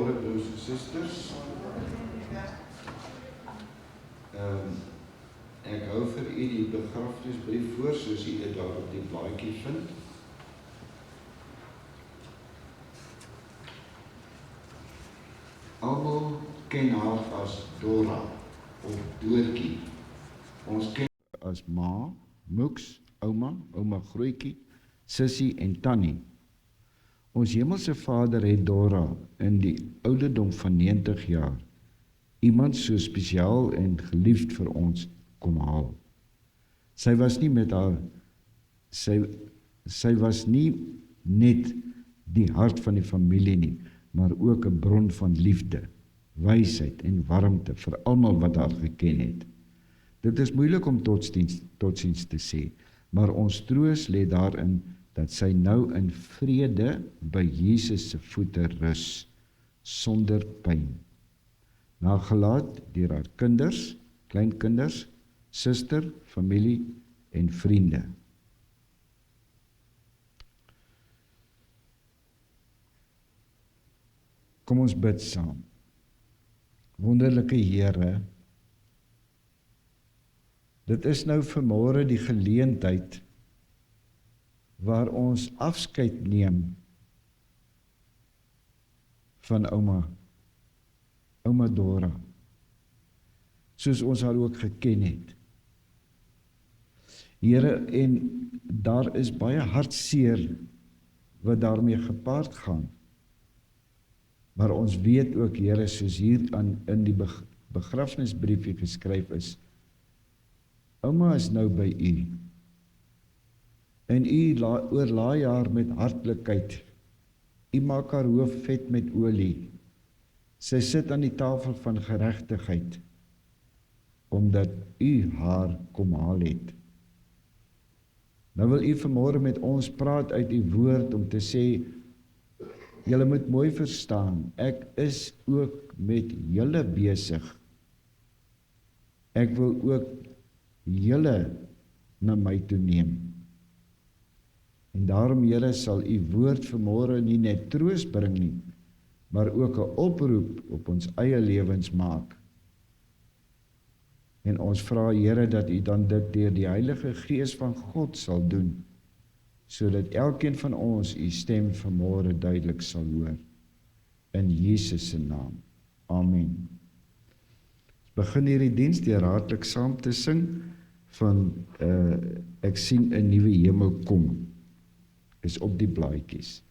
Goeiemôre broers en susters. Ek hou vir u die begrafnisbrief voor, soos u dit daar op die blaadjie vind. Almal ken haar as Dora of Doortjie. Ons ken haar as Ma, Moeks, ouma Grootjie, Sissie en Tannie. Ons hemelse Vader het Dora in die ouderdom van 90 jaar iemand so spesiaal en geliefd vir ons kom haal. Sy was nie net die hart van die familie nie, maar ook 'n bron van liefde, wysheid en warmte vir almal wat haar geken het. Dit is moeilik om totsiens te sê, maar ons troos lê daarin dat sy nou in vrede by Jesus se voete rus, sonder pyn. Nagelaat deur haar kinders, kleinkinders, suster, familie en vriende. Kom ons bid saam. Wonderlike Here, dit is nou vanmôre die geleentheid waar ons afskeid neem van ouma Dora, soos ons haar ook geken het. Here, en daar is baie hartseer wat daarmee gepaard gaan. Maar ons weet ook, Here, soos hier in die begrafnisbriefie geskryf is, ouma is nou by u. En u oorlaai haar met hartlikheid. U maak haar hoof vet met olie. Sy sit aan die tafel van geregtigheid, omdat u haar kom haal het. Nou wil u vanmôre met ons praat uit u woord om te sê, julle moet mooi verstaan, ek is ook met julle besig. Ek wil ook julle na my toe neem. En daarom, Here, sal u woord vanmôre nie net troos bring nie, maar ook 'n oproep op ons eie lewens maak. En ons vra, Here, dat u dan dit deur die Heilige Gees van God sal doen, sodat elkeen van ons u stem vanmôre duidelik sal hoor. In Jesus se naam. Amen. Ons begin hierdie diens deur hartlik saam te sing van ek sien 'n nuwe hemel kom. Is op die blaadjies.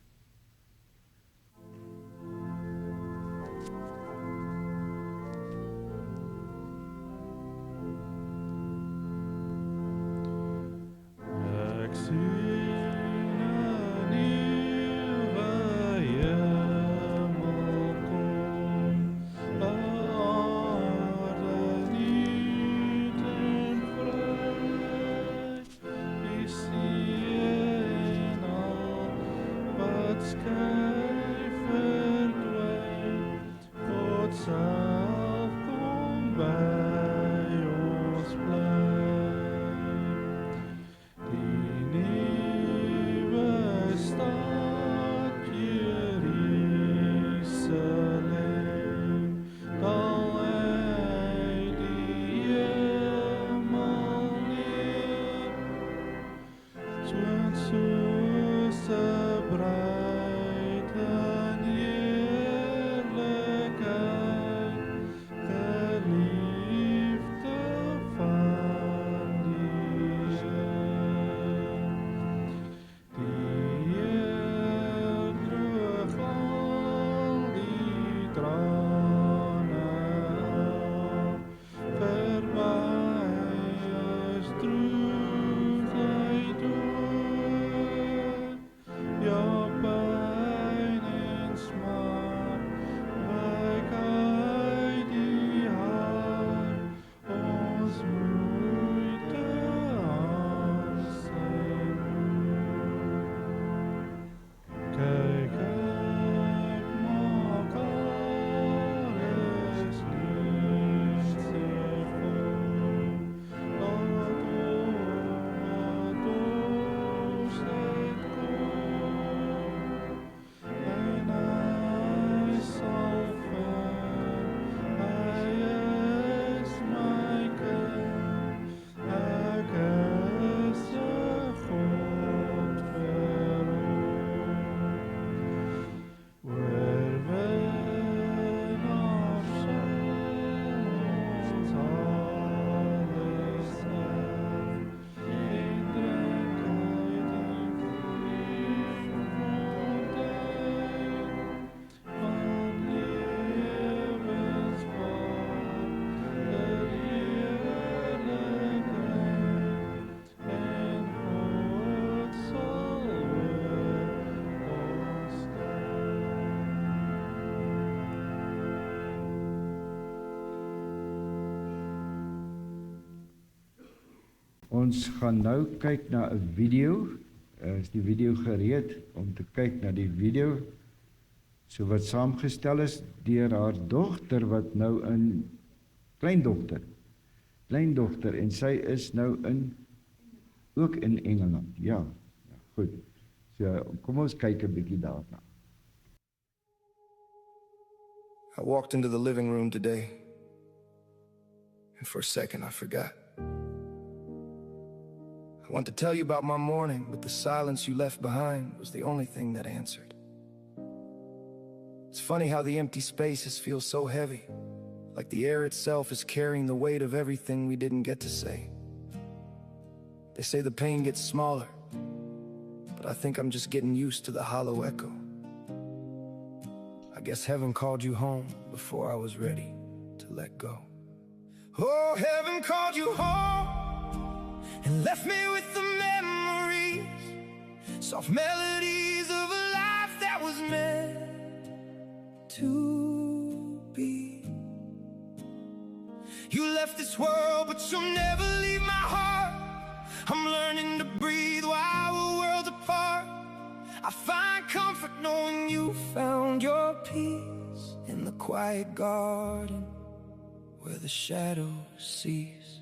Ons gaan nou kyk na 'n video. Is die video gereed om te kyk na die video? So wat saamgestel is deur haar dogter wat nou in kleindogter en sy is nou ook in Engeland. Ja, goed. So kom ons kyk 'n bietjie daarna. I walked into the living room today, and for a second I forgot. I want to tell you about my morning, but the silence you left behind was the only thing that answered. It's funny how the empty spaces feel so heavy, like the air itself is carrying the weight of everything we didn't get to say. They say the pain gets smaller, but I think I'm just getting used to the hollow echo. I guess heaven called you home before I was ready to let go. Oh, heaven called you home and left me with the memories, soft melodies of a life that was meant to be. You left this world, but you'll never leave my heart. I'm learning to breathe while we're worlds apart. I find comfort knowing you found your peace in the quiet garden where the shadow cease.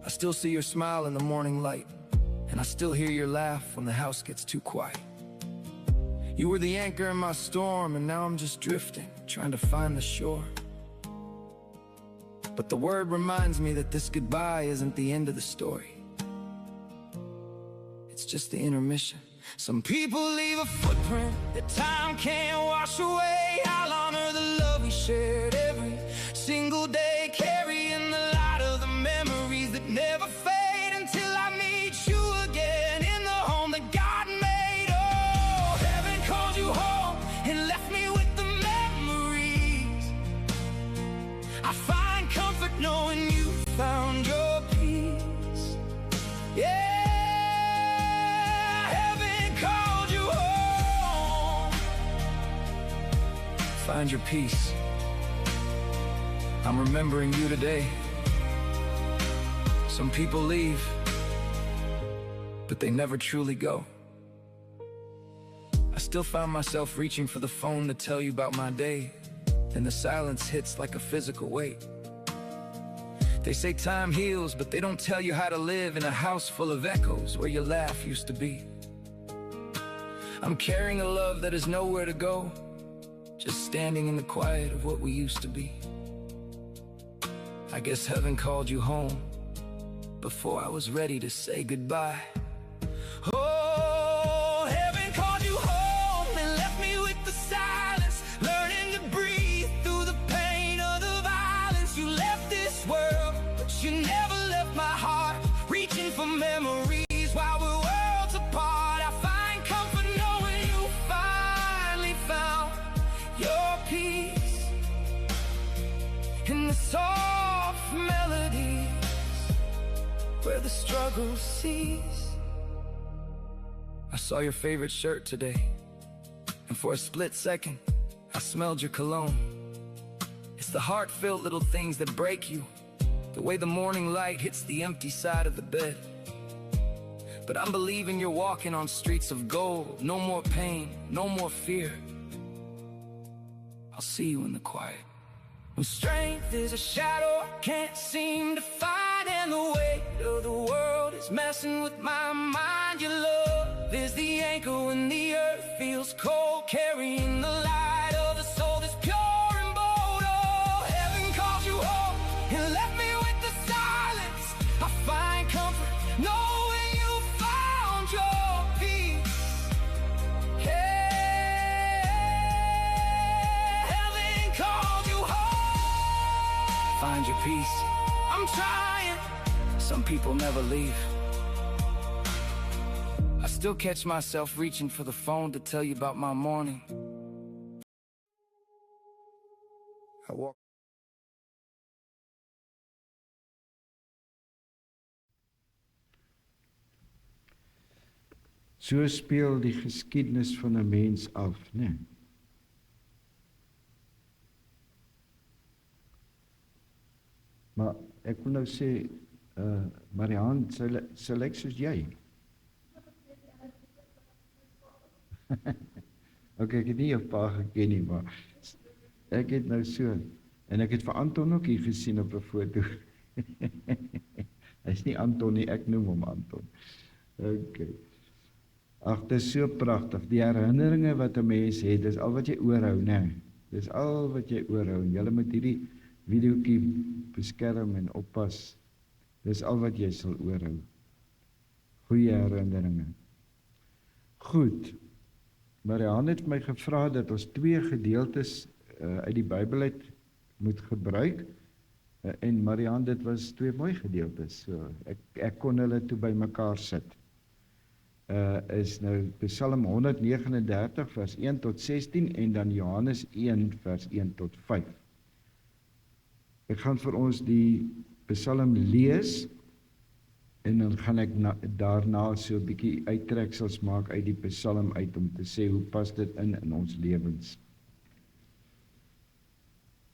I still see your smile in the morning light, and I still hear your laugh when the house gets too quiet. You were the anchor in my storm, and now I'm just drifting, trying to find the shore. But the word reminds me that this goodbye isn't the end of the story. It's just the intermission. Some people leave a footprint that time can't wash away. I'll honor the love we shared every single day, carrying the light of the memories that never fade until I meet you again in the home that God made. Oh, heaven called you home and left me with the memories. I find comfort knowing you found your peace. Yeah. Find your peace. I'm remembering you today. Some people leave, but they never truly go. I still find myself reaching for the phone to tell you about my day, and the silence hits like a physical weight. They say time heals, but they don't tell you how to live in a house full of echoes where your laugh used to be. I'm carrying a love that has nowhere to go, just standing in the quiet of what we used to be. I guess heaven called you home before I was ready to say goodbye. Oh, heaven called you home and left me with the silence, learning to breathe through the pain of the violence. You left this world, but you never left my heart, reaching for memories while we're worlds apart. I find comfort knowing you finally found your peace in the soft melodies where the struggle cease. I saw your favorite shirt today, and for a split second I smelled your cologne. It's the heart-filled little things that break you, the way the morning light hits the empty side of the bed. But I'm believing you're walking on streets of gold. No more pain, no more fear. I'll see you in the quiet. When strength is a shadow I can't seem to find, and the weight of the world is messing with my mind. Your love is the anchor when the earth feels cold, carrying the light of a soul that's pure and bold. Oh, heaven calls you home and left me with the silence. I find comfort knowing you found your peace. Heaven called you home. Find your peace. I'm trying. Some people never leave. I still catch myself reaching for the phone to tell you about my morning. I walk. So speel die geskiedenis van 'n mens af, né? Maar ek wil nou sê, Marianne, sal ek soos jy? Ok, ek het nie jou pa geken nie, maar ek het nou so, en ek het vir Anton ook hier gesien op 'n foto. Hy is nie Anton nie, ek noem hom Anton. Ok. Ag, dit is so pragtig, die herinneringe wat 'n mens het, dis al wat jy oorhou, né? Dis al wat jy oorhou, en julle moet hierdie videoetjie beskerm en oppas. Dis al wat jy sal oorhou. Goeie herinneringe. Goed, Marianne het my gevra dat ons 2 gedeeltes uit die Bybel uit moet gebruik, en Marianne, dit was 2 mooi gedeeltes, so ek kon hulle toe by mekaar sit. Is nou Psalm 139 vers 1 tot 16 en dan Johannes 1 vers 1 tot 5. Ek gaan vir ons die Psalm lees en dan gaan ek daarna so 'n bietjie uittreksels maak uit die Psalm uit om te sê hoe pas dit in ons lewens.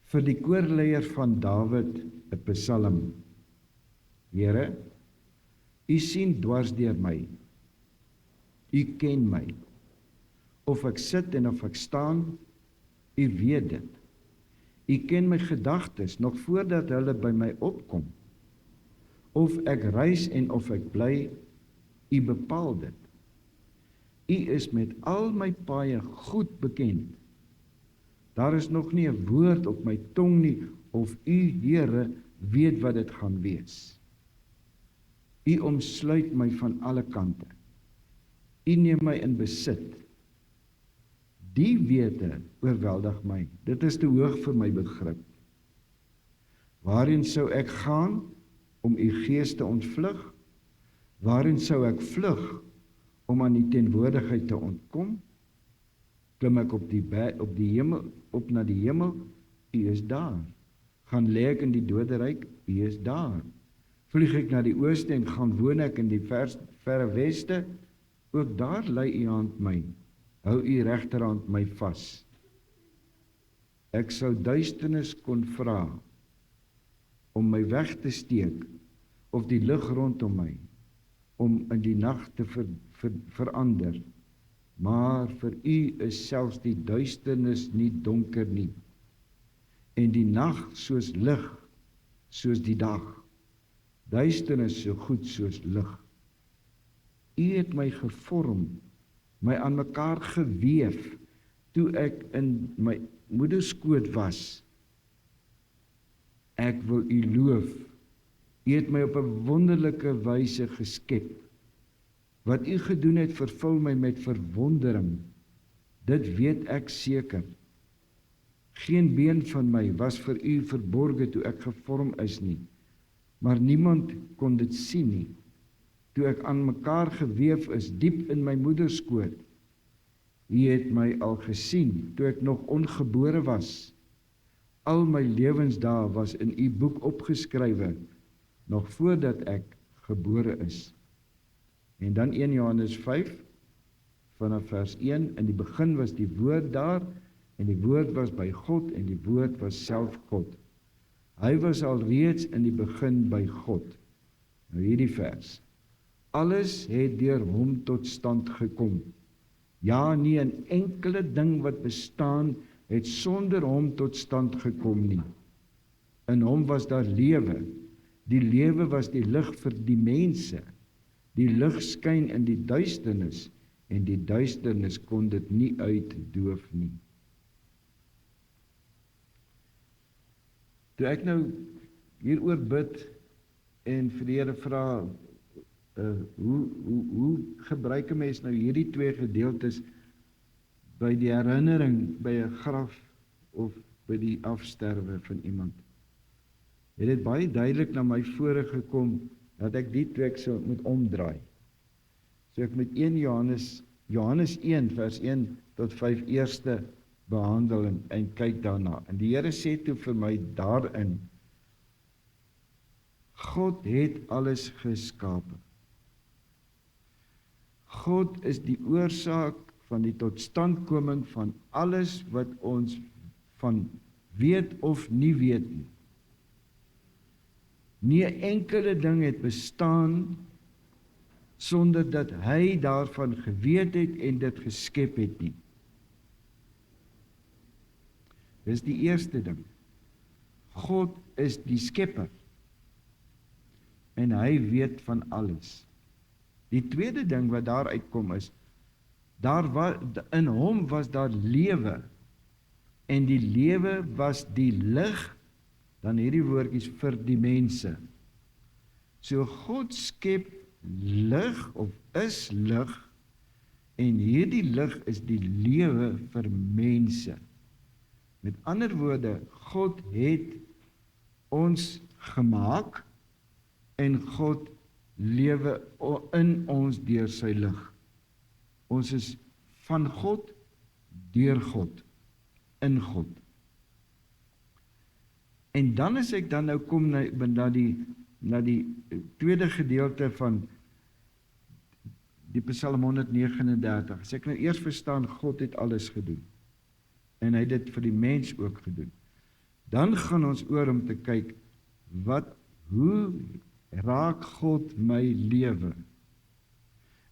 Vir die koorleier van Dawid 'n Psalm. Here, U sien dwars deur my. U ken my. Of ek sit en of ek staan, U weet dit. U ken my gedagtes nog voordat hulle by my opkom. Of ek reis en of ek bly, U bepaal dit. U is met al my paaie goed bekend. Daar is nog nie 'n woord op my tong nie, of U, Here, weet wat dit gaan wees. U omsluit my van alle kante. U neem my in besit. Die wete oorweldig my. Dit is te hoog vir my begrip. Waarheen sou ek gaan om U gees te ontvlug? Waarheen sou ek vlug om aan die teenwoordigheid te ontkom? Klim ek op die hemel, op na die hemel, U is daar. Gaan lê ek in die doderyk, U is daar. Vlieg ek na die ooste en gaan woon ek in die verre weste, ook daar lei U hand my. Hou U regterhand my vas. Ek sou duisternis kon vra om my weg te steek, of die lig rondom my, om in die nag te verander. Maar vir U is selfs die duisternis nie donker nie, en die nag soos lig, soos die dag. Duisternis so goed soos lig. U het my gevorm, my aan mekaar geweef, toe ek in my moederskoot was. Ek wil U loof. U het my op 'n wonderlike wyse geskep. Wat U gedoen het, vervul my met verwondering. Dit weet ek seker. Geen been van my was vir U verborge toe ek gevorm is nie, maar niemand kon dit sien nie. Toe ek aan mekaar geweef is, diep in my moederskoot. U het my al gesien, toe ek nog ongebore was. Al my lewensdae was in U boek opgeskrywe, nog voordat ek gebore is. En dan 1 Johannes 5, vanaf vers 1, in die begin was die woord daar, en die woord was by God, en die woord was self God. Hy was alreeds in die begin by God. Nou hierdie vers. Alles het deur hom tot stand gekom. Ja, nie 'n enkele ding wat bestaan het sonder hom tot stand gekom nie. In hom was daar lewe. Die lewe was die lig vir die mense. Die lig skyn in die duisternis, en die duisternis kon dit nie uitdoof nie. Toe ek nou hieroor bid en vir die Here vra, hoe gebruik 'n mens nou hierdie 2 gedeeltes by die herinnering by 'n graf of by die afsterwe van iemand? Het dit baie duidelik na my vore gekom dat ek die 2 sou moet omdraai. So ek moet 1 Johannes 1 vers 1 tot 5 eerste behandel en kyk daarna. En die Here sê toe vir my daarin, God het alles geskape. God is die oorsaak van die totstandkoming van alles wat ons van weet of nie weet nie. Nie 'n enkele ding het bestaan sonder dat hy daarvan geweet het en dit geskep het nie. Dis die eerste ding. God is die skepper en hy weet van alles. Die tweede ding wat daar uitkom is, in hom was daar lewe en die lewe was die lig, dan hierdie woordjies vir die mense. So God skep lig of is lig en hierdie lig is die lewe vir mense. Met ander woorde, God het ons gemaak en God lewe in ons deur sy lig. Ons is van God, deur God, in God. En dan as ek dan nou kom na die tweede gedeelte van die Psalm 139, as ek nou eers verstaan, God het alles gedoen, en hy het dit vir die mens ook gedoen, dan gaan ons oor om te kyk, hoe raak God my lewe?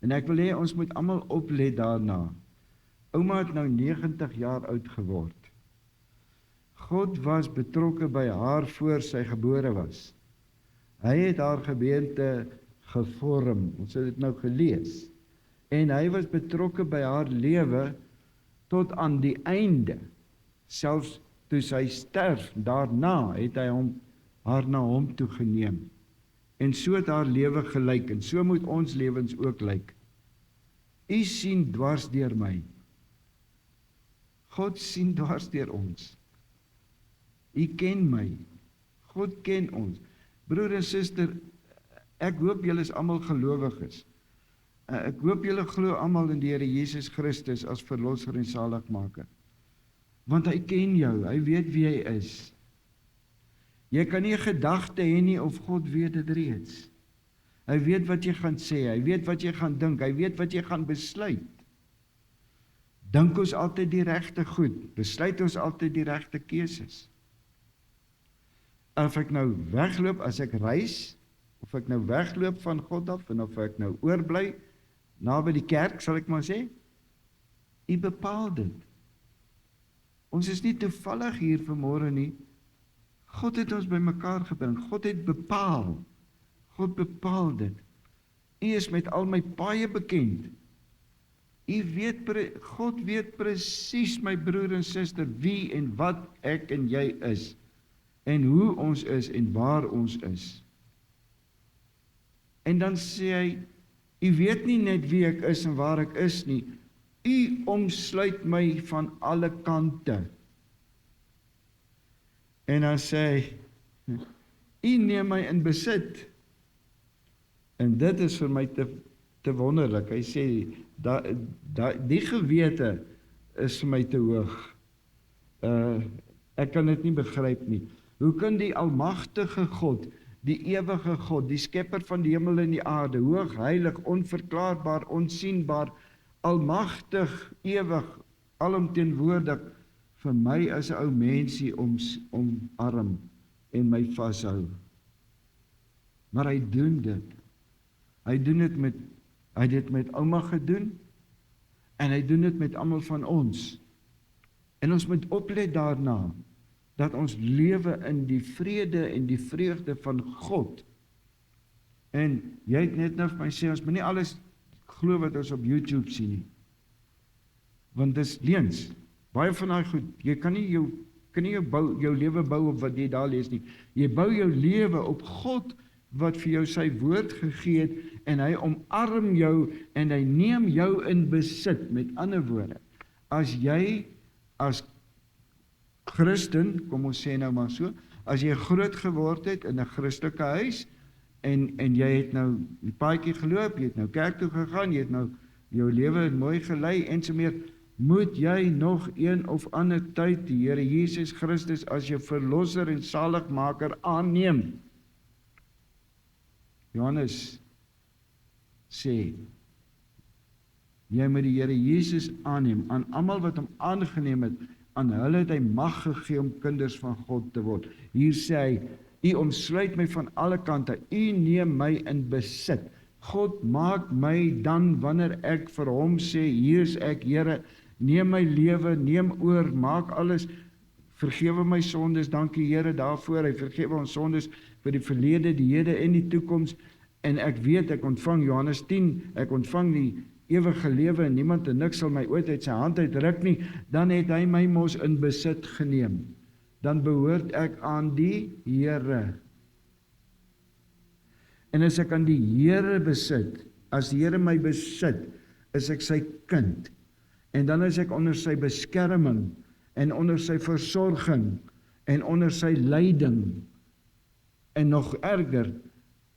En ek wil hê ons moet almal oplet daarna. Ouma het nou 90 jaar oud geword. God was betrokke by haar voor sy gebore was. Hy het haar gebeente gevorm, ons het dit nou gelees. En hy was betrokke by haar lewe tot aan die einde. Selfs toe sy sterf, daarna het hy haar na hom toe geneem. En so het haar lewe gelyk, en so moet ons lewens ook lyk. U sien dwars deur my. God sien dwars deur ons. U ken my. God ken ons. Broer en suster, ek hoop julle is almal gelowiges. Ek hoop julle glo almal in die Here Jesus Christus as verlosser en saligmaker. Want hy ken jou, hy weet wie hy is. Jy kan nie 'n gedagte hê nie of God weet dit reeds. Hy weet wat jy gaan sê, hy weet wat jy gaan dink, hy weet wat jy gaan besluit. Dink ons altyd die regte goed, besluit ons altyd die regte keuses. Of ek nou wegloop as ek reis, of ek nou wegloop van God af, en of ek nou oorbly, naby die kerk, sal ek maar sê, U bepaal dit. Ons is nie toevallig hier vanmôre nie. God het ons bymekaar gebring. God het bepaal. God bepaal dit. U is met al my paaie bekend. God weet presies, my broer en suster, wie en wat ek en jy is. En hoe ons is en waar ons is. En dan sê hy, U weet nie net wie ek is en waar ek is nie. U omsluit my van alle kante. En dan sê hy, U neem my in besit. En dit is vir my te wonderlik. Hy sê, die gewete is vir my te hoog. Ek kan dit nie begryp nie. Hoe kan die almagtige God, die ewige God, die skepper van die hemel en die aarde, hoog, heilig, onverklaarbaar, onsienbaar, almagtig, ewig, alomteenwoordig, vir my as 'n ou mensie omarm en my vashou. Maar hy doen dit. Hy het dit met ouma gedoen, en hy doen dit met almal van ons. En ons moet oplet daarna, dat ons lewe in die vrede en die vreugde van God. En jy het net nou vir my sê, ons moet nie alles glo wat ons op YouTube sien nie. Want dis leuns. Baie van daai goed, jy kan nie jou lewe bou op wat jy daar lees nie. Jy bou jou lewe op God wat vir jou sy woord gegee het, en hy omarm jou en hy neem jou in besit. Met ander woorde, as jy as Christen, kom ons sê nou maar so, as jy groot geword het in 'n Christelike huis, en jy het nou die paadjie geloop, jy het nou kerk toe gegaan, jy het nou jou lewe mooi gelei, en so meer, moet jy nog een of ander tyd die Here Jesus Christus as jou verlosser en saligmaker aanneem. Johannes sê, jy moet die Here Jesus aanneem, aan almal wat hom aangeneem het, aan hulle het hy mag gegee om kinders van God te word. Hier sê hy, U omsluit my van alle kante. U neem my in besit. God maak my dan wanneer ek vir hom sê, hier is ek, Here, neem my lewe, neem oor, maak alles, vergewe my sondes, dankie Here daarvoor, hy vergewe ons sondes vir die verlede, die hede en die toekoms, en ek weet, ek ontvang Johannes 10, ek ontvang die ewige lewe, en niemand en niks sal my ooit uit sy hand uitruk nie, dan het hy my mos in besit geneem, dan behoort ek aan die Here. En as ek aan die Here besit, as die Here my besit, is ek sy kind. En dan is ek onder sy beskerming, en onder sy versorging, en onder sy leiding. En nog erger,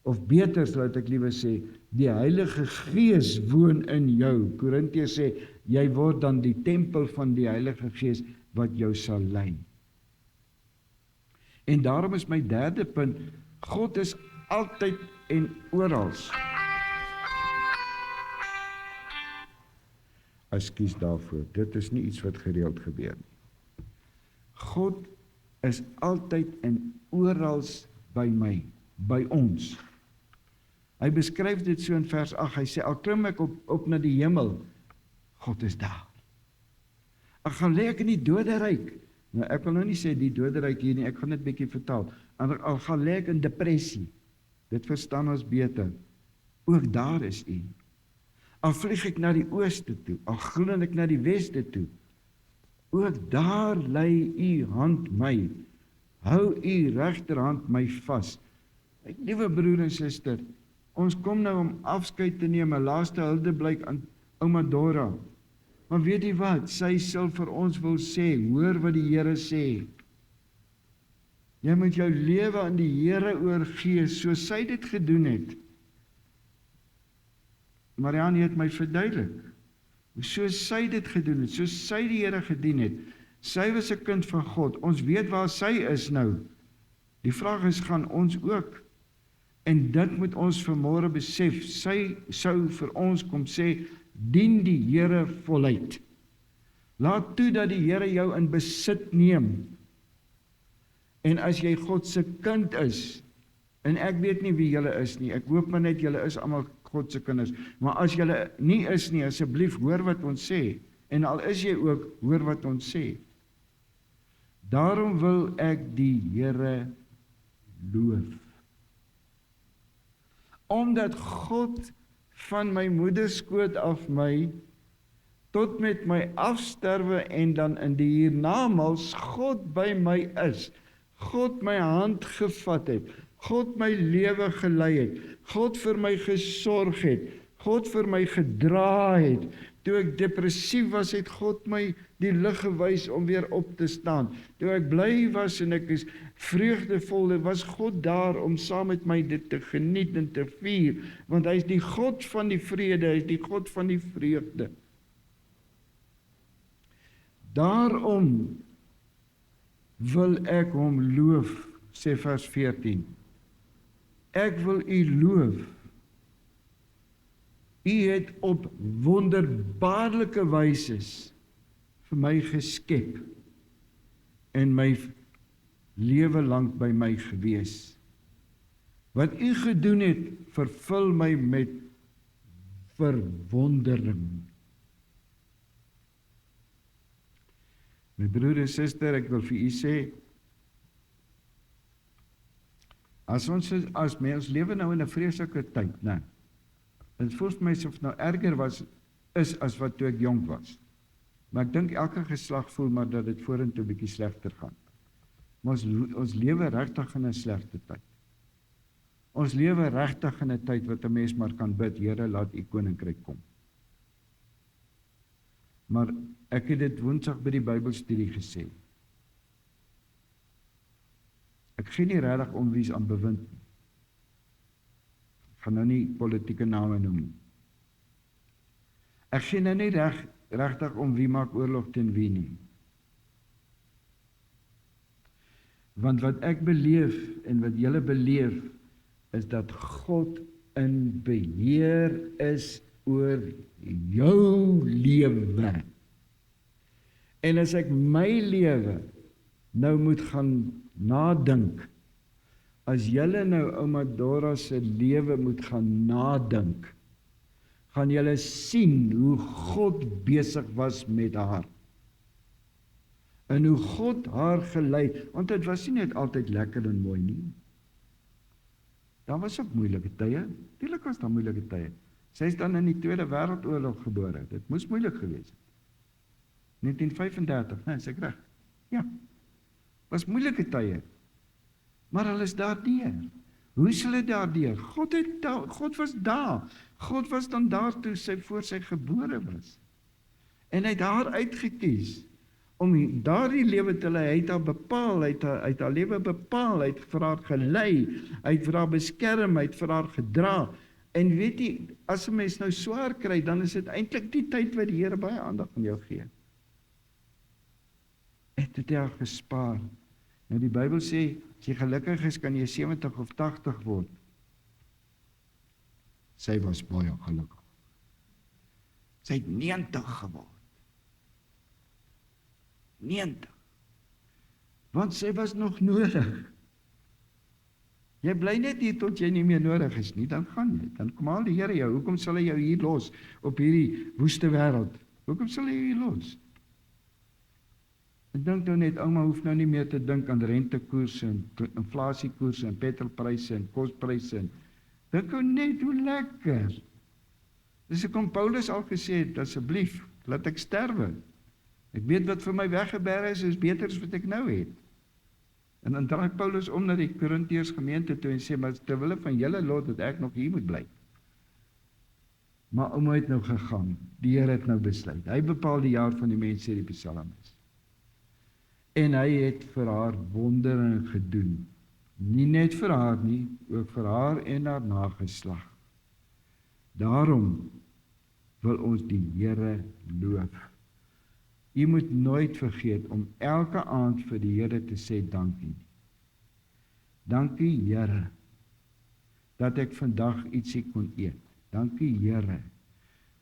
of beter laat ek liewe sê, die Heilige Gees woon in jou. Korintiërs sê, jy word dan die tempel van die Heilige Gees, wat jou sal lei. En daarom is my derde punt, God is altyd en orals. Ekskuus daarvoor, dit is nie iets wat gereeld gebeur nie. God is altyd en orals by my, by ons. Hy beskryf dit so in vers 8, hy sê, al klim ek op na die hemel, God is daar. Ek gaan lê ek in die doderyk. Nou, ek wil nou nie sê die doderyk hier nie, ek gaan dit bietjie vertaal. Al gaan lê ek in depressie, dit verstaan ons beter. Ook daar is U. Al vlieg ek na die ooste toe, al gloon ek na die weste toe, ook daar lei U hand my, hou U regterhand my vas. Liewe broer en suster, ons kom nou om afskeid te neem, 'n laaste huldeblyk aan ouma Dora. Maar weet jy wat, sy sal vir ons wil sê, hoor wat die Here sê. Jy moet jou lewe aan die Here oorgee, soos sy dit gedoen het. Marianne het my verduidelik, soos sy dit gedoen het, soos sy die Here gedien het. Sy was 'n kind van God, ons weet waar sy is nou. Die vraag is, gaan ons ook? En dit moet ons vanmôre besef, sy sou vir ons kom sê, dien die Here voluit. Laat toe dat die Here jou in besit neem. En as jy God se kind is, en ek weet nie wie julle is nie, ek hoop maar net julle is almal God se kinders, maar as julle nie is nie, asseblief hoor wat ons sê, en al is jy ook, hoor wat ons sê. Daarom wil ek die Here loof. Omdat God van my moederskoot af my, tot met my afsterwe en dan in die hiernamaals, God by my is, God my hand gevat het, God my lewe gelei het, God vir my gesorg het, God vir my gedra het. Toe ek depressief was, het God my die lig gewys om weer op te staan. Toe ek bly was en ek is vreugdevol, was God daar om saam met my dit te geniet en te vier, want hy is die God van die vrede, hy is die God van die vreugde. Daarom wil ek hom loof, sê vers 14. Ek wil U loof. U het op wonderbaarlike wyse vir my geskep en my lewe lank by my gewees. Wat U gedoen het, vervul my met verwondering. My broer en suster, ek wil vir u sê, as ons lewe nou in 'n vreeslike tyd, né? Dit voel vir my asof nou erger is as wat toe ek jonk was. Maar ek dink elke geslag voel maar dat dit vorentoe 'n bietjie slegter gaan. Maar ons lewe regtig in 'n slegte tyd. Ons lewe regtig in 'n tyd wat 'n mens maar kan bid, Here, laat U koninkryk kom. Maar ek het dit Woensdag by die Bybelstudie gesê. Ek gee nie regtig om wie's aan bewind nie. Ek gaan nou nie politieke name noem nie. Ek gee nou nie regtig om wie maak oorlog teen wie nie. Want wat ek beleef en wat julle beleef, is dat God in beheer is oor jou lewe. En as ek my lewe nou moet gaan nadink, as julle nou ouma Dora se lewe moet gaan nadink, gaan julle sien hoe God besig was met haar. En hoe God haar gelei, want dit was nie net altyd lekker en mooi nie. Daar was ook moeilike tye, natuurlijk was daar moeilike tye. Sy is dan in die Tweede Wêreldoorlog gebore, dit moes moeilik gewees het. 1935, nee, is ek reg? Ja, was moeilike tye, maar hulle is daardeur. Hoe is hulle daardeur? God was daar, God was dan daar toe voor sy gebore was. En hy het haar uitgekies, om daardie lewe te lei, hy het haar bepaal, hy het haar lewe bepaal, hy het vir haar gelei, hy het vir haar beskerm, hy het vir haar gedra. En weet jy, as 'n mens nou swaar kry, dan is dit eintlik die tyd wat die Here baie aandag aan jou gee. Het het haar gespaar. Nou die Bybel sê, as jy gelukkig is, kan jy 70 of 80 word. Sy was baie gelukkig. Sy het 90 geword. 90. Want sy was nog nodig. Jy bly net hier tot jy nie meer nodig is nie, dan gaan jy. Dan kom al die Here jou. Hoekom sal hy jou hier los op hierdie woeste wêreld? Hoekom sal hy jou hier los? Ek dink nou net, ouma hoef nou nie meer te dink aan rentekoerse en inflasiekoerse en petrolpryse en kospryse. Dink nou net hoe lekker. Dis hoekom Paulus al gesê het, asseblief, laat ek sterwe. Ek weet wat vir my weggeberg is beter as wat ek nou het. En dan draai Paulus om na die Korintiërs gemeente toe en sê, maar terwille van julle lot dat ek nog hier moet bly. Maar ouma het nou gegaan, die Here het nou besluit. Hy bepaal die jaar van die mens, sê die psalmis. En hy het vir haar wondere gedoen. Nie net vir haar nie, ook vir haar en haar nageslag. Daarom wil ons die Here loof. Jy moet nooit vergeet om elke aand vir die Here te sê dankie. Dankie Here, dat ek vandag ietsie kon eet. Dankie Here,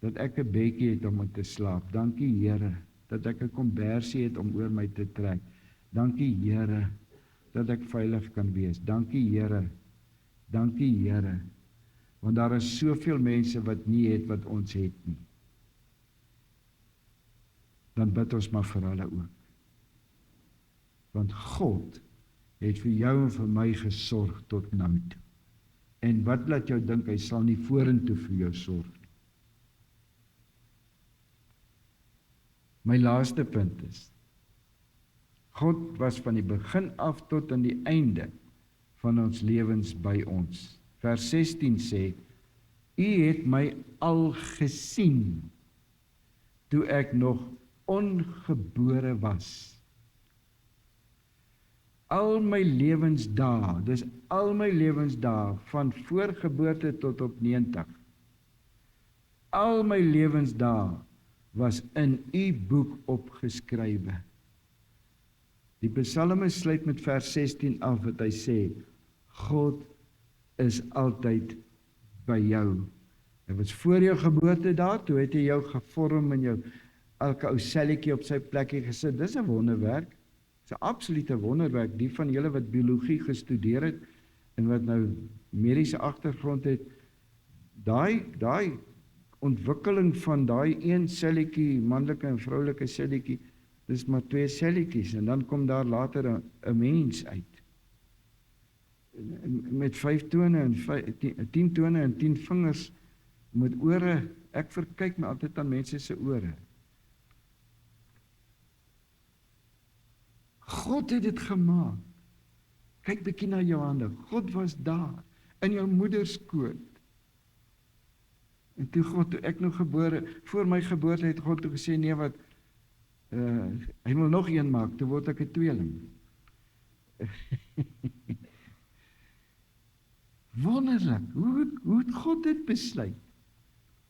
dat ek 'n bedjie het om in te slaap. Dankie Here, dat ek 'n kombersie het om oor my te trek. Dankie Here, dat ek veilig kan wees. Dankie Here, want daar is soveel mense wat nie het wat ons het nie. Dan bid ons maar vir hulle ook. Want God het vir jou en vir my gesorg tot nou toe. En wat laat jou dink, hy sal nie vorentoe vir jou sorg nie. My laaste punt is, God was van die begin af tot aan die einde van ons lewens by ons. Vers 16 sê, U het my al gesien, toe ek nog ongebore was. Al my lewensdae, dis al my lewensdae, van voorgeboorte tot op 90. Al my lewensdae was in U boek opgeskrywe. Die psalmis sluit met vers 16 af wat hy sê, God is altyd by jou. Hy was voor jou geboorte daar, toe het hy jou gevorm en jou elke ou selletjie op sy plekkie gesit. Dis 'n wonderwerk. Dis 'n absolute wonderwerk. Die van julle wat biologie gestudeer het en wat nou mediese agtergrond het, daai ontwikkeling van daai een selletjie, manlike en vroulike selletjie, dis maar 2 selletjies en dan kom daar later 'n mens uit. Met 5 tone en 10 tone en 10 vingers met ore. Ek verkyk my altyd aan mense se ore. God het dit gemaak. Kyk bietjie na jou hande. God was daar in jou moeder skoot. En toe ek nog gebore, voor my geboorte het God toe gesê, nee wat, hy wil nog een maak, toe word ek 'n tweeling. Wonderlik, hoe het God dit besluit?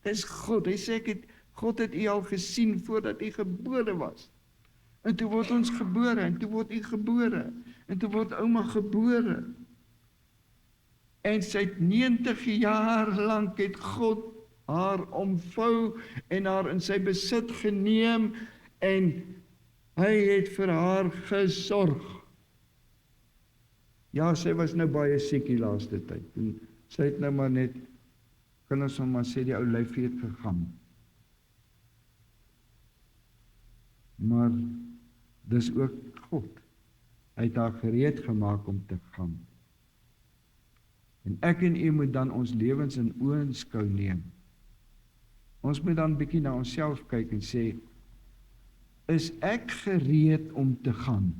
Dis God, hy sê, God het U al gesien voordat U gebore was. En toe word ons gebore, en toe word U gebore, en toe word ouma gebore. En sy het 90 jaar lank het God haar omvou en haar in sy besit geneem en hy het vir haar gesorg. Ja, sy was nou baie siek die laaste tyd. En sy het nou maar net, kan ons maar sê, die ou lyfie het gegaan. Maar dis ook God. Hy het haar gereed gemaak om te gaan. En ek en u moet dan ons lewens in oënskou neem. Ons moet dan bietjie na onsself kyk en sê, is ek gereed om te gaan?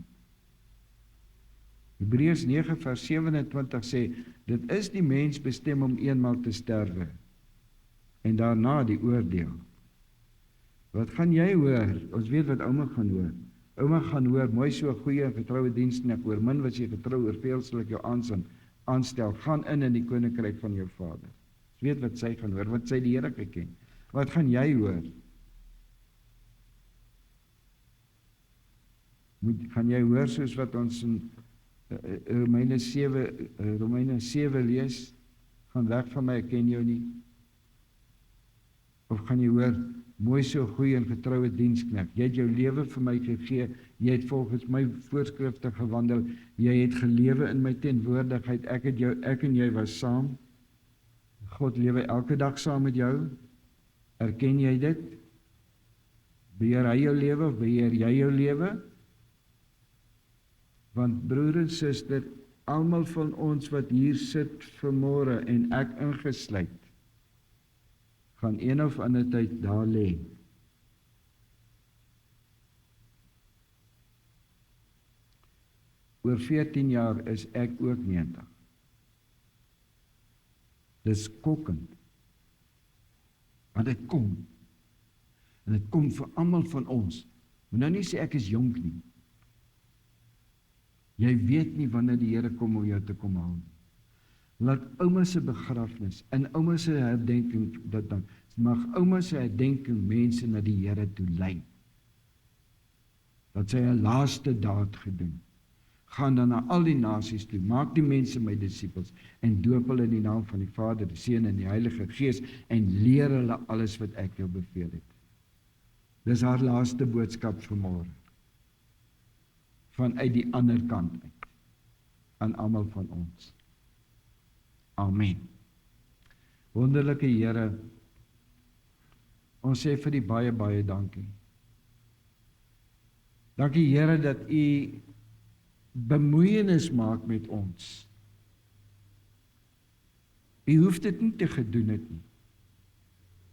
Hebreërs 9 vers 27 sê, dit is die mens bestem om eenmaal te sterwe, en daarna die oordeel. Wat gaan jy hoor? Ons weet wat ouma gaan hoor. Ouma gaan hoor, mooi so goeie en getroue diensknegt, oor min was jy getrou, oor veel sal ek jou aanstel, gaan in die koninkryk van jou Vader. Ons weet wat sy gaan hoor, wat sy die Here geken. Wat gaan jy hoor? Gaan jy hoor soos wat ons in Romeine 7 lees, gaan weg van my, ek ken jou nie? Of gaan jy hoor, mooi so goeie en getroue diensknegt, jy het jou lewe vir my gegee, jy het volgens my voorskrifte gewandel, jy het gelewe in my teenwoordigheid, ek en jy was saam, God lewe elke dag saam met jou, erken jy dit? Beheer hy jou lewe of beheer jy jou lewe? Want broer en suster, almal van ons wat hier sit vanmôre en ek ingesluit, gaan een of ander tyd daar lê. Oor 14 jaar is ek ook 90. Dis skokkend. Want dit kom. En dit kom vir almal van ons. Moet nou nie sê ek is jonk nie. Jy weet nie wanneer die Here kom om jou te kom haal. Laat ouma se begrafnis en ouma se herdenking, mag ouma se herdenking mense na die Here toe lei. Dat sy 'n laaste daad gedoen. Gaan dan na al die nasies toe, maak die mense my disippels en doop hulle in die naam van die Vader, die Seun en die Heilige Gees en leer hulle alles wat ek jou beveel het. Dis haar laaste boodskap vanmôre. Vanuit die ander kant uit, aan almal van ons. Amen. Wonderlike Here, ons sê vir die baie, baie dankie. Dankie Here dat U bemoeienis maak met ons. U hoef dit nie te gedoen het nie.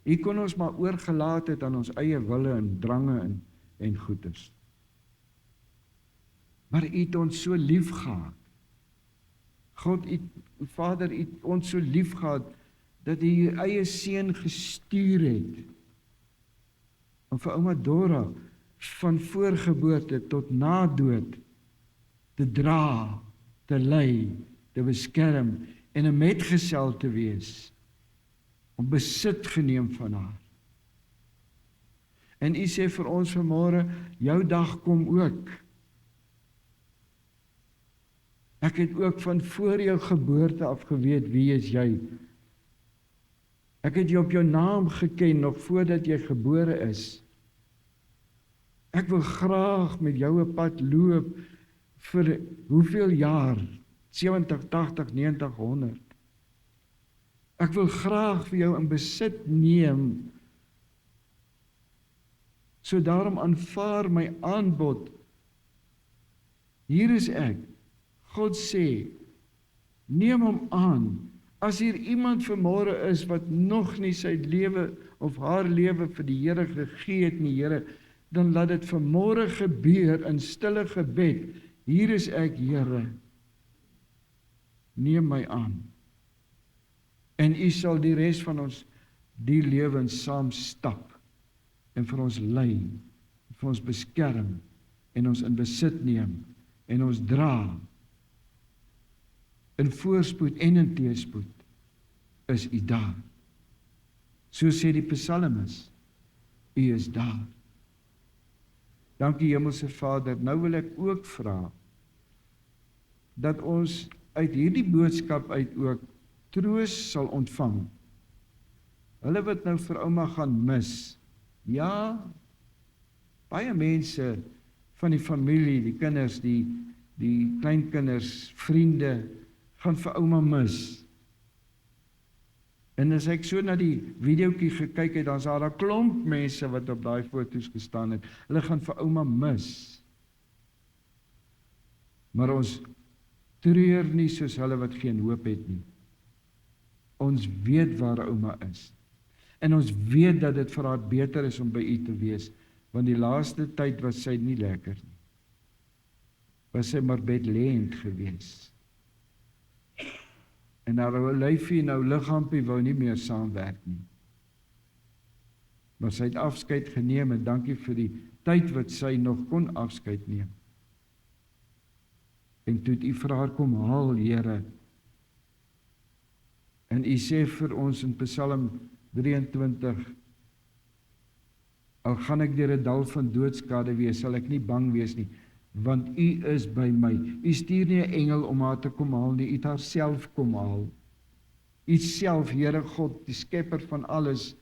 U kon ons maar oorgelaat het aan ons eie wille en drange en goeders. Maar U het ons so lief gehad. God, Vader, U het ons so lief gehad, dat U U eie seun gestuur het, om vir ouma Dora, van voorgeboorte tot na dood, te dra, te lei, te beskerm, en 'n metgesel te wees, om besit geneem van haar. En U sê vir ons vanmôre, jou dag kom ook. Ek het ook van voor jou geboorte af geweet, wie is jy? Ek het jou op jou naam geken, nog voordat jy gebore is. Ek wil graag met jou 'n pad loop, vir hoeveel jaar? 70, 80, 90, 100. Ek wil graag vir jou in besit neem, so daarom aanvaar my aanbod. Hier is ek. God sê, neem hom aan. As hier iemand vanmôre is wat nog nie sy lewe of haar lewe vir die Here gegee het nie, Here, dan laat dit vanmôre gebeur in stille gebed. Hier is ek, Here. Neem my aan. En U sal die res van ons die lewens saam stap en vir ons lei, vir ons beskerm en ons in besit neem en ons dra. In voorspoed en in teëspoed is U daar. So sê die psalmis, U is daar. Dankie Hemelse Vader, nou wil ek ook vra, dat ons uit hierdie boodskap uit ook troos sal ontvang. Hulle wat nou vir ouma gaan mis, ja, baie mense van die familie, die kinders, die die kleinkinders, vriende, gaan vir ouma mis. En as ek so na die videoetjie gekyk het, dan is daar 'n klomp mense wat op daai foto's gestaan het. Hulle gaan vir ouma mis. Maar ons treur nie soos hulle wat geen hoop het nie. Ons weet waar ouma is. En ons weet dat dit vir haar beter is om by u te wees, want die laaste tyd was sy nie lekker nie. Was sy maar bedlêend gewees. En haar lyfie en haar liggaampie wou nie meer saamwerk nie. Maar sy het afskeid geneem en dankie vir die tyd wat sy nog kon afskeid neem. En toe het u vir haar kom haal, Here. En u sê vir ons in Psalm 23, al gaan ek deur 'n dal van doodskade wees, sal ek nie bang wees nie, want u is by my. U stuur nie 'n engel om haar te kom haal nie, u het haar self kom haal. U self, Here God, die skepper van alles,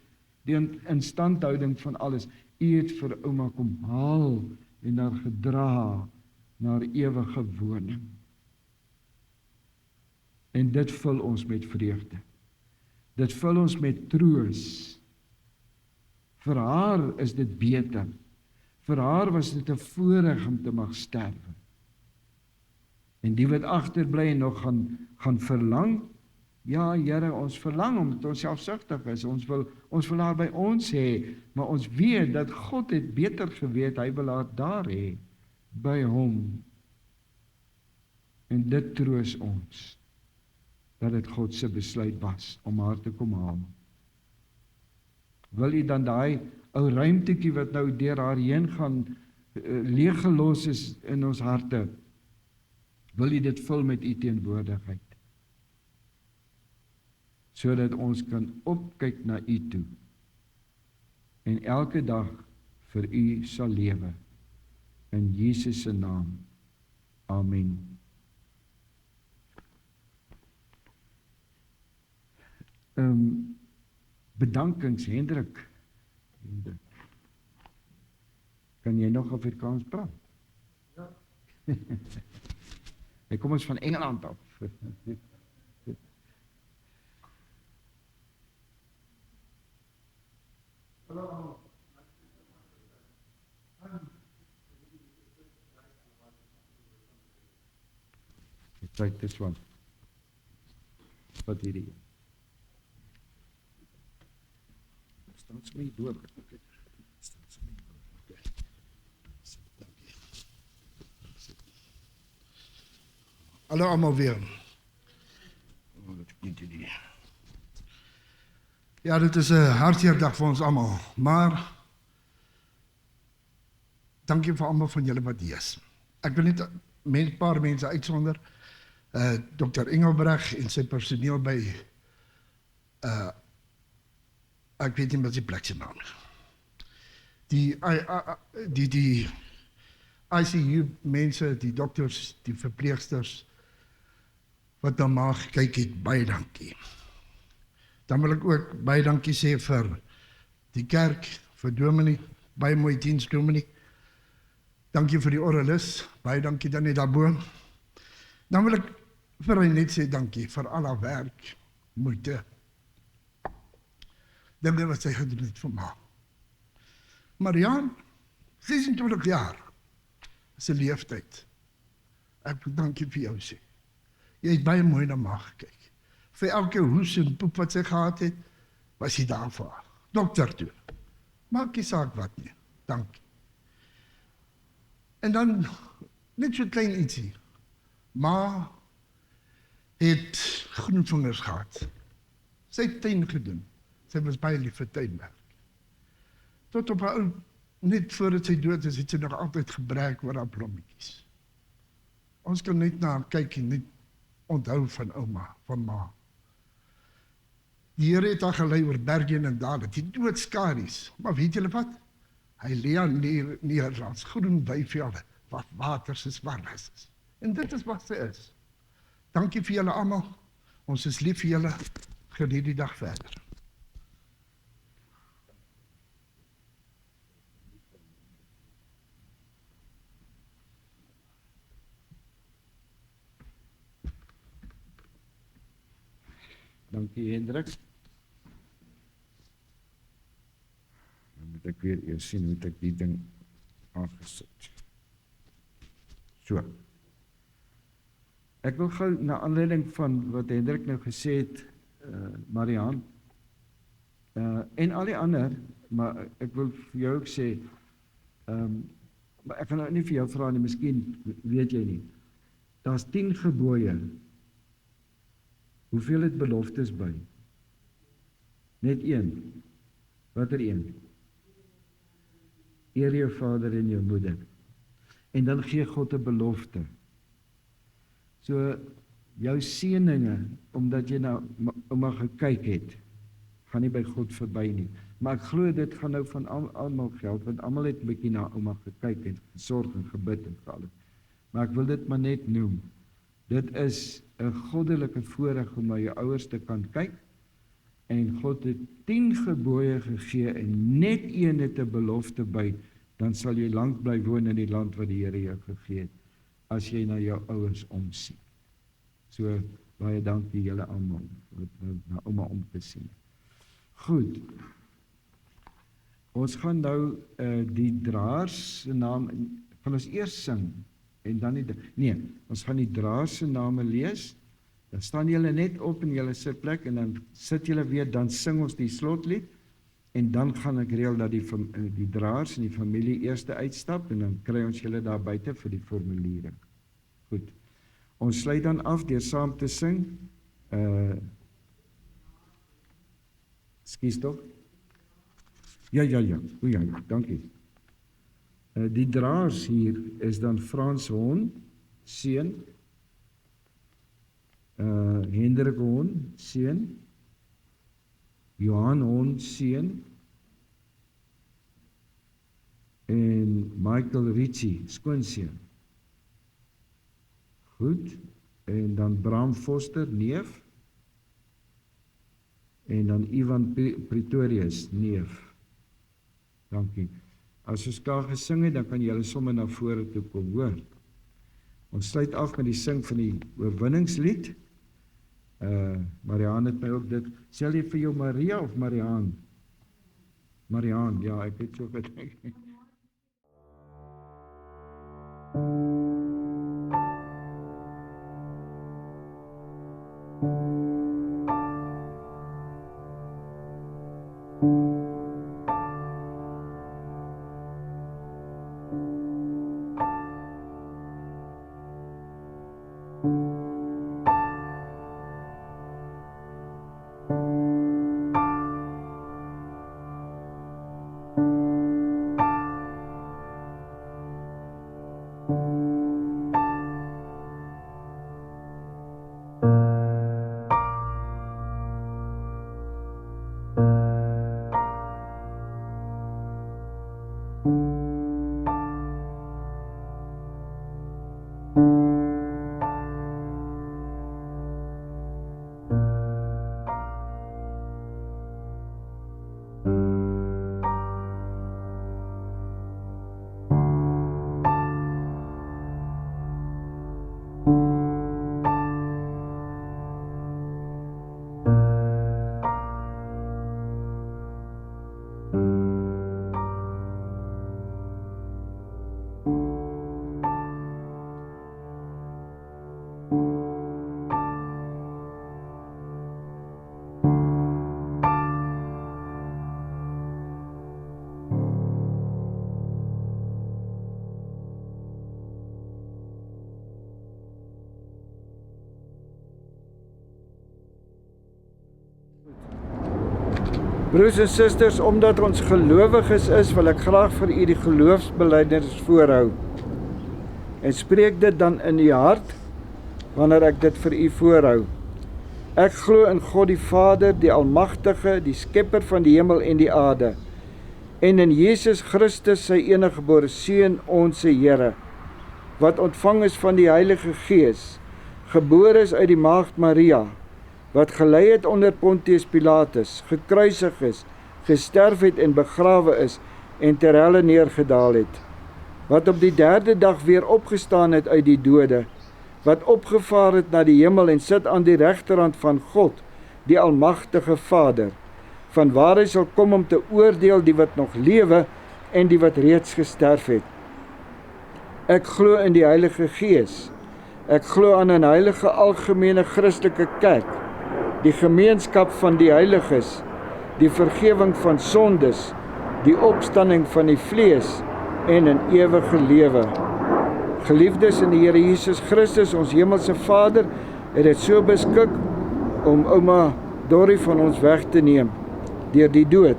die instandhouding van alles, u het vir ouma kom haal en haar gedra na haar ewige woning. En dit vul ons met vreugde. Dit vul ons met troos. Vir haar is dit beter. Vir haar was dit 'n voorreg om te mag sterwe. En die wat agterbly en nog gaan verlang, ja Here, ons verlang omdat ons selfsugtig is. Ons wil haar by ons hê, maar ons weet dat God het beter geweet, hy wil haar daar hê, by hom. En dit troos ons, dat dit God se besluit was om haar te kom haal. Wil u dan daai ou ruimtetjie wat nou deur haar heen gaan, leeggelos is in ons harte, wil u dit vul met u teenwoordigheid, sodat ons kan opkyk na u toe, en elke dag vir u sal lewe, in Jesus se naam, amen. Bedankings, Hendrik. Kan jy nog Afrikaans praat? Ja. Hy kom ons van Engeland af. Hallo. Take this one. Wat hierdie? Staan so nie door. Staan so nie door. Okay. Dankie. Hallo allemaal weer. Oh, dat ek nie die. Ja, dit is 'n hartseer dag vir ons allemaal, maar dankie vir allemaal van julle wat hier is. Ek wil net 'n paar mense uitsonder. Dr. Engelbreg en sy personeel by ek weet nie wat die plek se naam is. Die ICU mense, die dokters, die verpleegsters wat na ma gekyk het, baie dankie. Dan wil ek ook baie dankie sê vir die kerk, vir Dominee, baie mooi diens Dominee. Dankie vir die oralis, baie dankie dan net daarbo. Dan wil ek vir hy net sê dankie vir al haar werk, moeite. Dinge wat sy gedoen het vir ma. Mariaan, 26 jaar, is 'n leeftyd. Ek wil dankie vir jou sê. Jy het baie mooi na ma gekyk. Vir elke hoes en poep wat sy gehad het, was jy daar vir haar. Dokter toe. Maak nie saak wat nie. Dankie. En dan, net so klein ietsie. Ma het groenvingers gehad. Sy het tuin gedoen. Sy was baie lief vir tuinwerk. Tot op haar, net voordat sy dood is, het sy nog altyd gebruik oor haar blommetjies. Ons kan net na haar kyk en net onthou van ouma, van ma. Die Here het haar gelei oor berge en dale, die doodskaries. Maar weet julle wat? Hy lê aan neer langs groen weivelde, wat water soos warmes is. En dit is wat sy is. Dankie vir julle almal. Ons is lief vir julle. Geniet die dag verder. Dankie Hendrik. Dan moet ek weer eers sien hoe ek die ding aangesit. So. Ek wil gou na aanleiding van wat Hendrik nou gesê het, Mariaan, en al die ander, maar ek wil vir jou ook sê, maar ek gaan nou nie vir jou vra nie, miskien weet jy nie. Daar's 10 gebooie. Hoeveel het beloftes by? Net 1. Watter 1? Eer jou vader en jou moeder. En dan gee God 'n belofte. So, jou seëninge, omdat jy na ouma gekyk het, gaan nie by God verby nie. Maar ek glo dit gaan nou van almal geld, want almal het 'n bietjie na ouma gekyk en gesorg en gebid en alles. Maar ek wil dit maar net noem. Dit is 'n goddelike voorreg om na jou ouers te kan kyk, en God het 10 gebooie gegee, en net 1 het 'n belofte by, dan sal jy lank bly woon in die land wat die Here jou gegee het, as jy na jou ouers omsien. So, baie dankie julle almal, wat na ouma om te sien. Goed, ons gaan nou die draers se naam, gaan ons eers sing, en dan ons gaan die draers se name lees, dan staan julle net op in julle sitplek, en dan sit julle weer, dan sing ons die slotlied, en dan gaan ek reël dat die draers en die familie eerste uitstap, en dan kry ons julle daar buite vir die formuliere. Goed, ons sluit dan af deur saam te sing, Skies toch? Ja, dankie. Die draers hier is dan Frans Hon, seun, Hendrik Hon, seun, Johan Hon, seun, en Michael Ritchie, skoonseun. Goed, en dan Bram Foster, neef, en dan Ivan Pretorius, neef. Dankie. As ons klaar gesing het, dan kan julle sommer na vore toe kom, hoor. Ons sluit af met die sing van die oorwinningslied. Mariaan het my ook dit, sê jy vir jou Maria of Mariaan? Mariaan, ja, ek het so gedink. Broers en susters, omdat ons gelowiges is, wil ek graag vir u die geloofsbelijdenis voorhou. En spreek dit dan in u hart, wanneer ek dit vir u voorhou. Ek glo in God die Vader, die Almagtige, die Skepper van die hemel en die aarde, en in Jesus Christus, sy eniggebore Seun, onze Here, wat ontvang is van die Heilige Gees, gebore is uit die maagd Maria, wat gelei het onder Pontius Pilatus, gekruisig is, gesterf het en begrawe is, en ter helle neergedaal het, wat op die 3de dag weer opgestaan het uit die dode, wat opgevaar het na die hemel en sit aan die regterhand van God, die almagtige Vader, vanwaar hy sal kom om te oordeel die wat nog lewe en die wat reeds gesterf het. Ek glo in die Heilige Gees. Ek glo aan 'n heilige algemene Christelike kerk, die gemeenskap van die heiliges, die vergifnis van sondes, die opstanding van die vlees en 'n ewige lewe. Geliefdes in die Here Jesus Christus, ons hemelse Vader, het dit so beskik om ouma Dorrie van ons weg te neem deur die dood.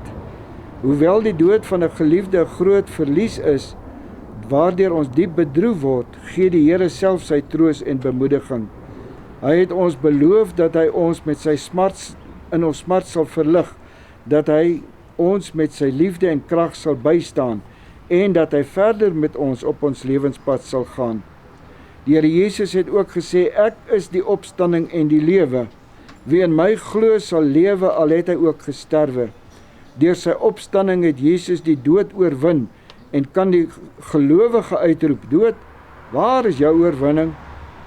Hoewel die dood van 'n geliefde 'n groot verlies is, waardeur ons diep bedroef word, gee die Here self sy troos en bemoediging. Hy het ons beloof dat hy ons met sy smart in ons smart sal verlig, dat hy ons met sy liefde en krag sal bystaan en dat hy verder met ons op ons lewenspad sal gaan. Die Here Jesus het ook gesê, ek is die opstanding en die lewe. Wie in my glo sal lewe al het hy ook gesterwe. Deur sy opstanding het Jesus die dood oorwin en kan die gelowige uitroep, dood, waar is jou oorwinning?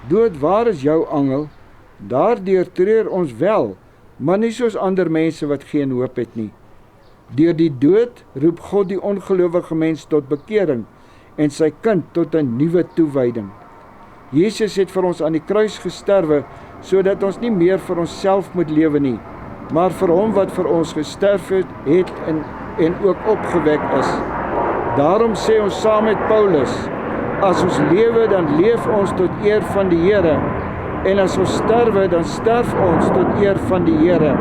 Dood, waar is jou angel? Daardeur treur ons wel, maar nie soos ander mense wat geen hoop het nie. Deur die dood roep God die ongelowige mens tot bekering en sy kind tot 'n nuwe toewyding. Jesus het vir ons aan die kruis gesterwe, sodat ons nie meer vir onsself moet lewe nie, maar vir hom wat vir ons gesterf het en ook opgewek is. Daarom sê ons saam met Paulus, as ons lewe, dan leef ons tot eer van die Here, en as ons sterwe, dan sterf ons tot eer van die Here.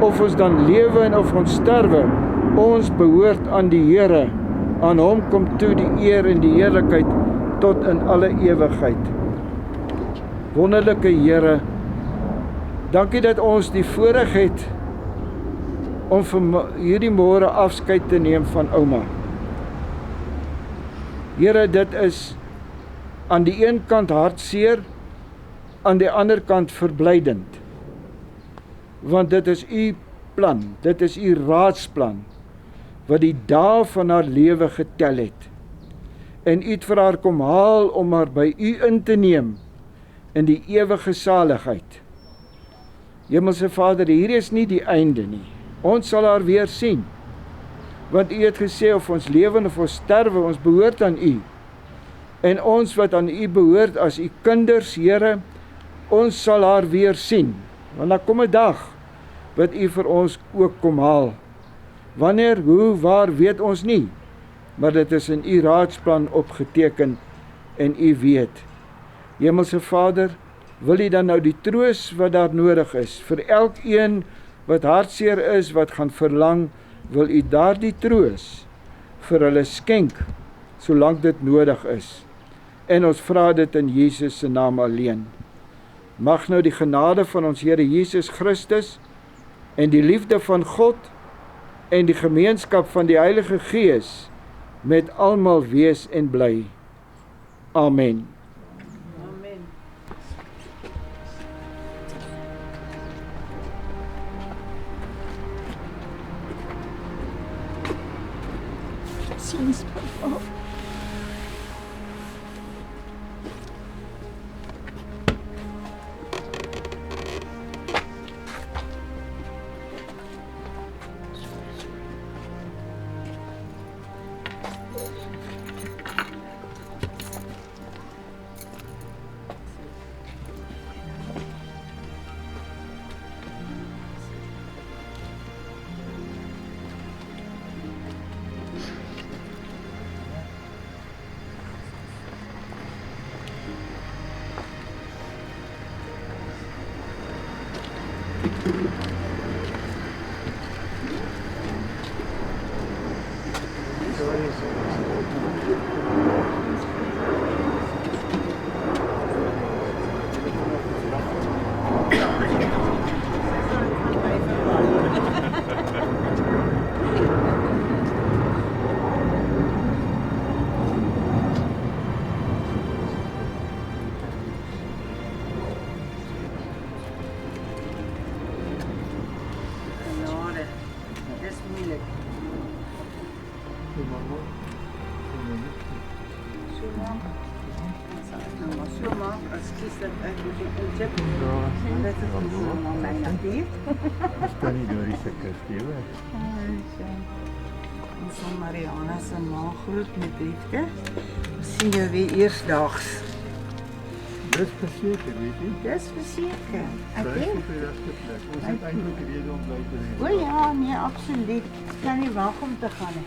Of ons dan lewe en of ons sterwe, ons behoort aan die Here. Aan hom kom toe die eer en die heerlikheid tot in alle ewigheid. Wonderlike Here, dankie dat ons die voorreg het om vir hierdie môre afskeid te neem van ouma. Here, dit is aan die een kant hartseer, aan die ander kant verblydend. Want dit is u plan, dit is u raadsplan, wat die dae van haar lewe getel het. En u het vir haar kom haal om haar by u in te neem, in die ewige saligheid. Hemelse Vader, hier is nie die einde nie. Ons sal haar weer sien. Want u het gesê, of ons lewe of ons sterwe, ons behoort aan u. En ons wat aan u behoort as u kinders, Here, ons sal haar weer sien. Want daar kom 'n dag wat u vir ons ook kom haal. Wanneer, hoe, waar, weet ons nie. Maar dit is in u raadsplan opgeteken en u weet. Hemelse Vader, wil u dan nou die troos wat daar nodig is, vir elkeen wat hartseer is, wat gaan verlang, wil u daardie troos vir hulle skenk, solank dit nodig is. En ons vra dit in Jesus se naam alleen. Mag nou die genade van ons Here Jesus Christus en die liefde van God en die gemeenskap van die Heilige Gees met almal wees en bly. Amen. Sins, Papa. is dat ek die chip. Dit is ons my natief. Staan nie door die sekerstiewe. Ons sal Mariana se ma groet met liefde. Ons sien jou weer eersdaags. Dis verseker, weet jy? Dis verseker. Ek Dis dink. op die regte plek. Ons het eintlik rede om bly te wees. O ja, nee, absoluut. Ek kan nie wag om te gaan nie.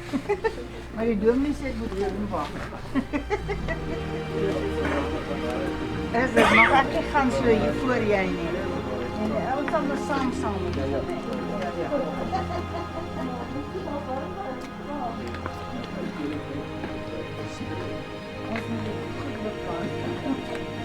Maar die dominee sê ek moet gaan wag. Is dit mag ek nie gaan so hier voor jy nie. En ons sal maar saam moet. Ons moet goed bepaal.